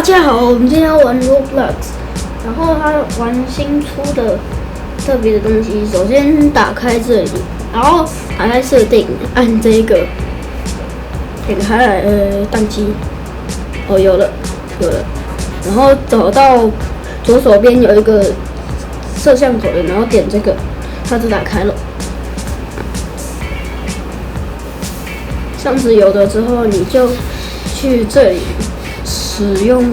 家好，我们今天要玩 Roblox，然后他玩新出的特别的东西。首先打开这里，然后打开设定，按这个，点开来，宕机。哦，有了。然后走到左手边有一个摄像头的，然后点这个，它就打开了。上次有的之后，你就去这里使用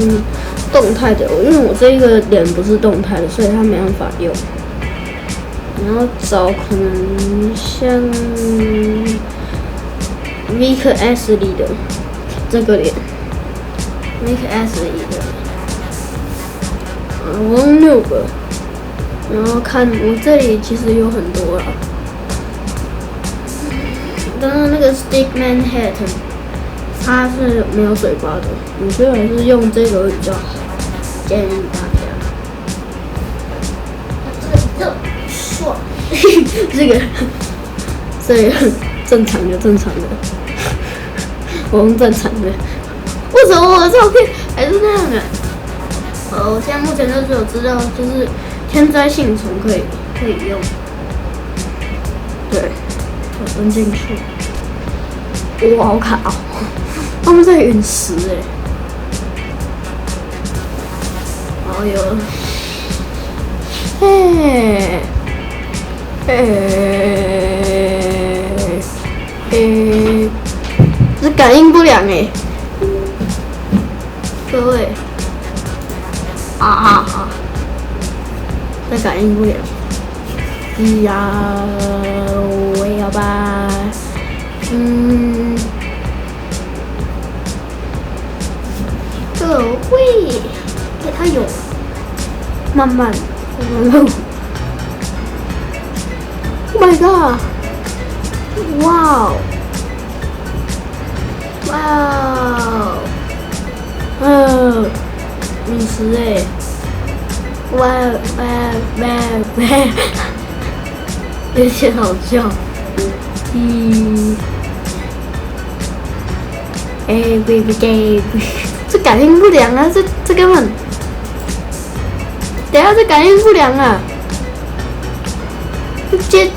动态的，因为我这个脸不是动态的，所以它没办法用。然后找可能像 Make S 里的这个脸 ，Make S 里的，我用6个，然后看我这里其实有很多了。刚刚那个 Stickman Hat， 它是没有嘴巴的，我觉得还是用这个会比较好，建议大家。这个爽，这个正常的，我用正常的。为什么我的照片还是那样的？我现在目前就只有知道，就是天灾幸存可以用。对。我蹲进去，哇，好卡哦！他们在陨石然后有，是感应不良各位，这感应不良。我也要吧，各位，它有，慢慢 ，Oh my god， 哇哦，陨石哇，有点好笑。baby， 这感应不良啊！这根本，等下这感应不良啊！这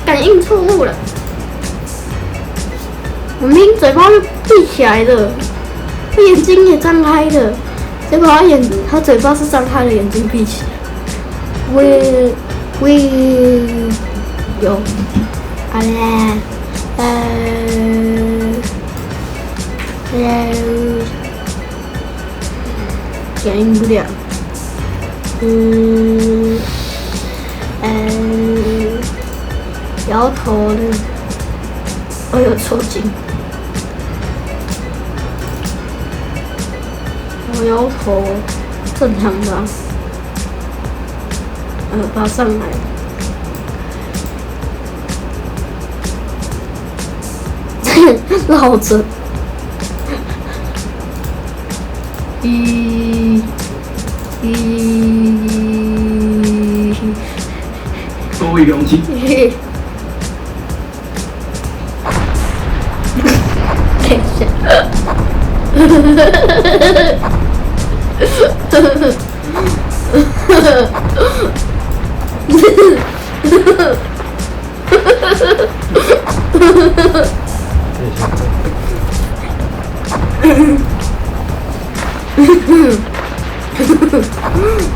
感应错误了。我明明嘴巴是闭起来的，他眼睛也张开的，结果他嘴巴是张开的，眼睛闭起来。有，感应不良，摇头的，我有抽筋，我摇头，正常的，爬上来。绕着，各位勇气。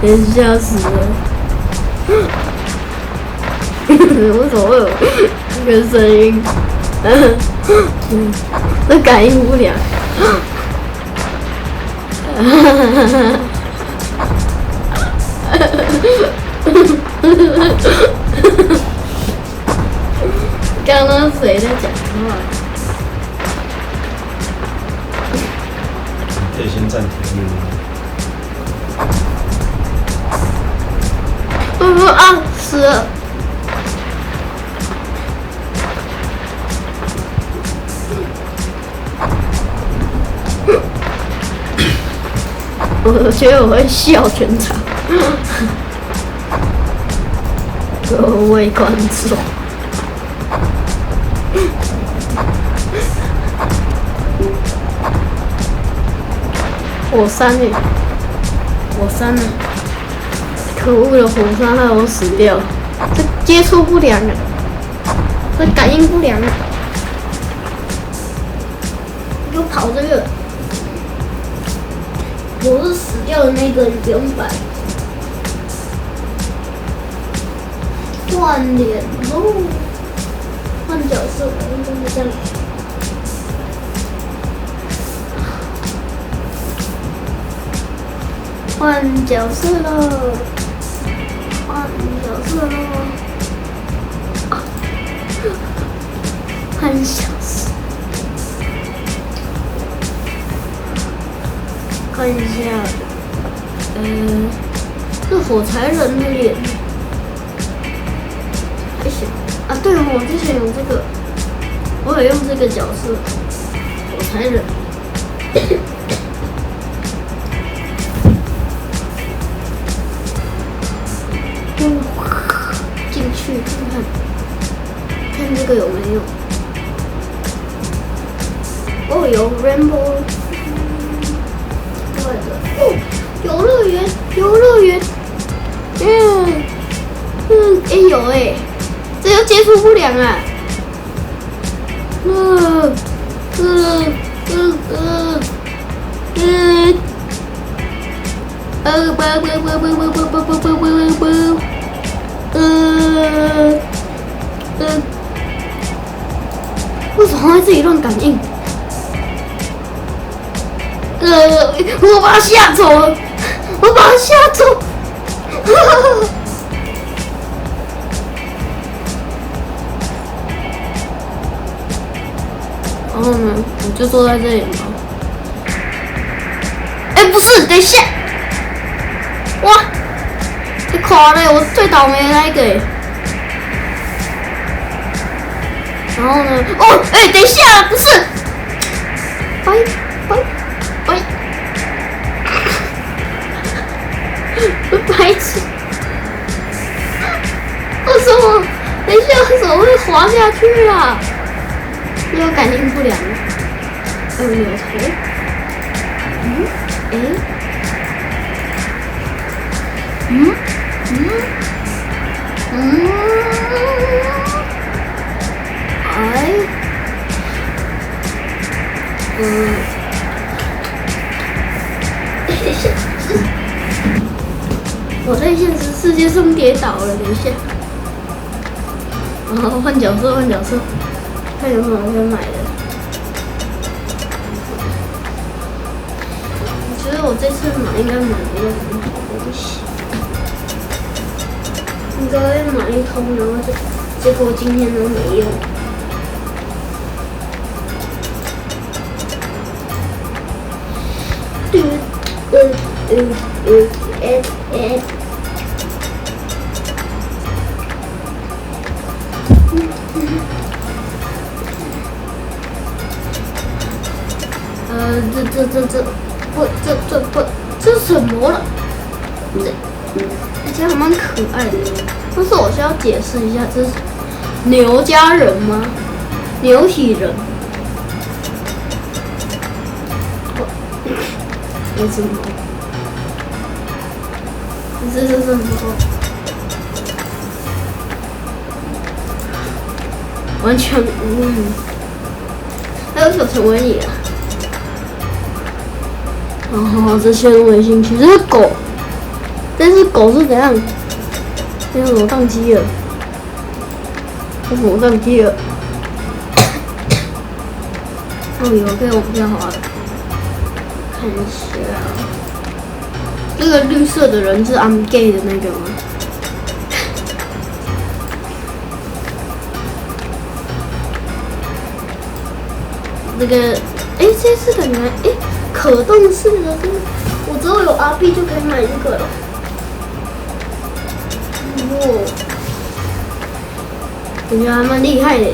等一下，吓死了！为什么会有这个声音？那感应不良。刚刚谁在讲话？可以先暂停录音。死了！我觉得我会笑全场，各位观众。火山哎，火山呢？可恶的火山害我死掉，这接触不良啊，这感应不良啊！给我跑这个！我是死掉的那个，你不用摆。换脸喽，换角色，就是这样。换角色了，换角色了，啊！换角色，看一下，是火柴人的脸，还行啊。对哦，我之前有这个，我有用这个角色，火柴人。进去看看，看这个有没有？哦，有 Rainbow， 对的，哦，游乐园，游乐园，有这又接触不良啊！为什么会自己乱感应？我把他吓走了，我把他吓走。然后呢，我就坐在这里嘛。不是，等一下，哇！你垮了，我最倒霉的那一个。然后呢？哦，等一下，不是，拜，白痴！为什么？等一下，为什么会滑下去啦？又感应不良。扭头。我在现实世界上跌倒了，等一下。然后换角色，看有什么可以买的。我觉得我这次买应该买不到什么好东西，应该买一通，然后结果今天都没用。这是什么了？这还蛮可爱的，但是我需要解释一下，这是牛家人吗？牛体人？为什么？这是什么？完全无语。还有小陈文也啊。哦，这些都没兴趣。这是狗，但是狗是怎样？为什么宕机了？为什么宕机了？哦，有可以往下滑的。看一下，这个绿色的人是 I'm gay 的那个吗？这个，这次感觉，可动式的这个，我只要有 RB 就可以买这个了。哦，感觉还蛮厉害的。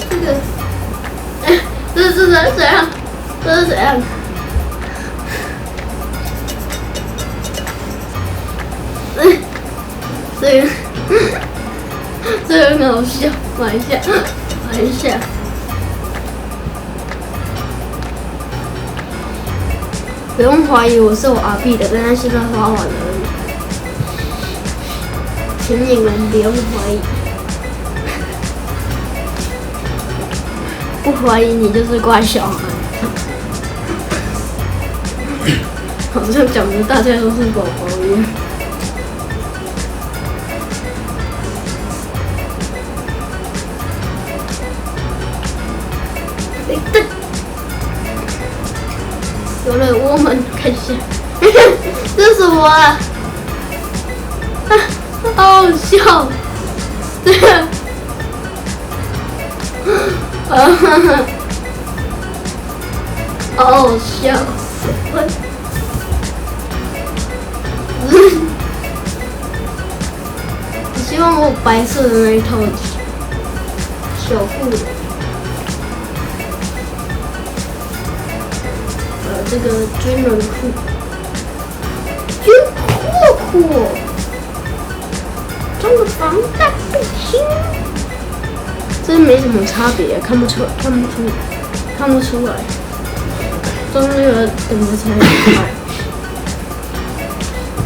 这个，这是怎样？这是怎样？这个很好笑，买一下。不用怀疑我是我RB的，但是现在花完了而已，请你们不用怀疑，不怀疑你就是乖小孩。好像讲的大家都是宝宝一样。有了，我们看一下，这是什么啊？好好笑，这个，好好笑。我希望我有白色的那一套小裤子。这个军人裤，军裤，装个防弹背心，这没什么差别，看不出来。装这个等着才厉害。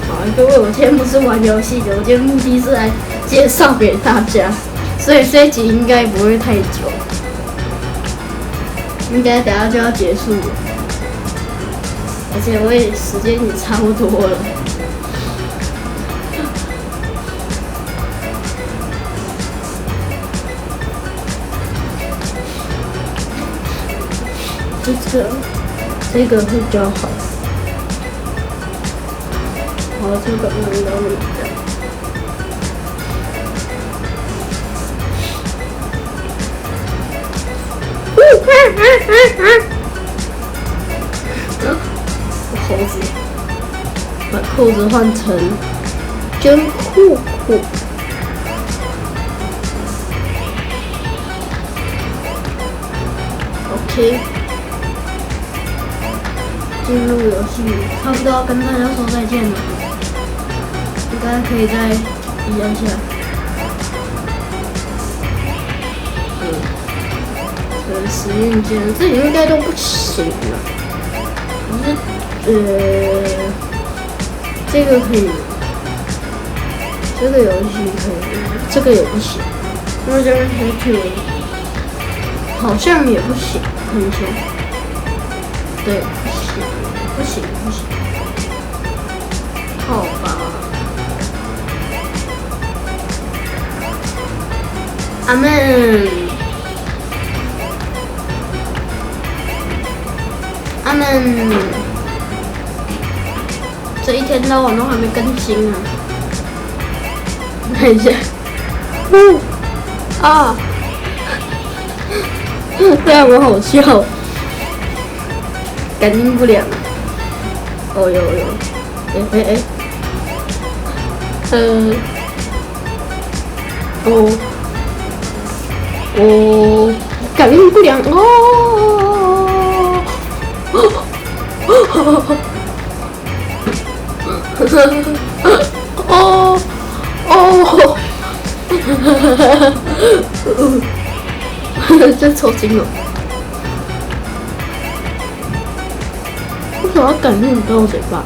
好，各位，我今天不是玩游戏的，我今天目的是来介绍给大家，所以这一集应该不会太久，应该等下就要结束了。而且我也时间也差不多了。这个会比较好。好，这个能到你的。猴子，把裤子换成军裤裤。OK， 进入游戏，差不多要跟大家说再见了，应该可以再移一下。实验间，这应该都不行了。可是，这个可以，这个游戏可以，这个也不行。那这个黑球好像也不行，看一下。对，不行。好吧。阿门。阿门。这一天到晚都还没更新啊！看一下，这样我好笑，感应不良。哦有，感应不良这抽筋了。为什么要感应不到我嘴巴？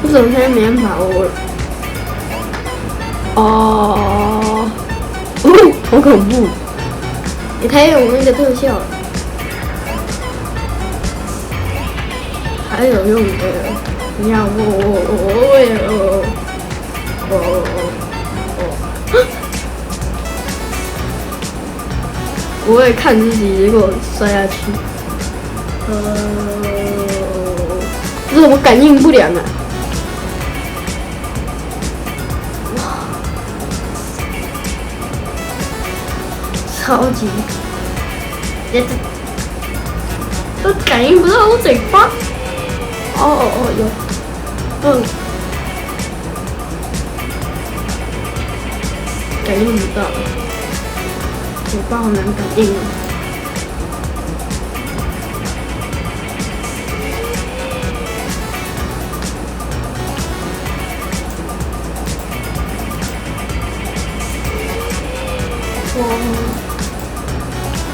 为什么现在没人把握了？好恐怖！也太有那个特效了，还有用的，你看我也看自己，结果摔下去，这怎么感应不良啊？超级，都感应不到我嘴巴。有，感应不到，嘴巴好难感应哦。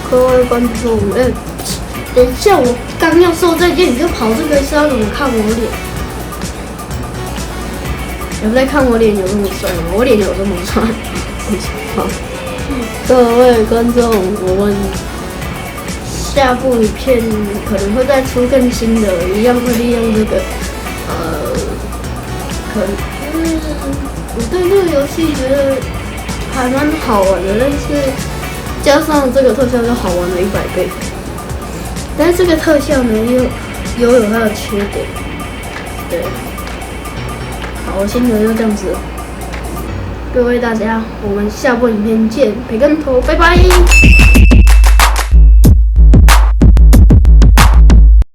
各位观众，等一下，我刚要说再见，你就跑这个是要怎么看我脸？有在看我脸有这么帅吗？我脸有这么帅？好，各位观众，我们下部影片可能会再出更新的，一样会利用这个，可能我对这个游戏觉得还蛮好玩的，但是加上这个特效就好玩了100倍。但是这个特效呢，又有它的缺点，对。好，我心得就这样子了。各位大家，我们下部影片见，培根头，拜拜。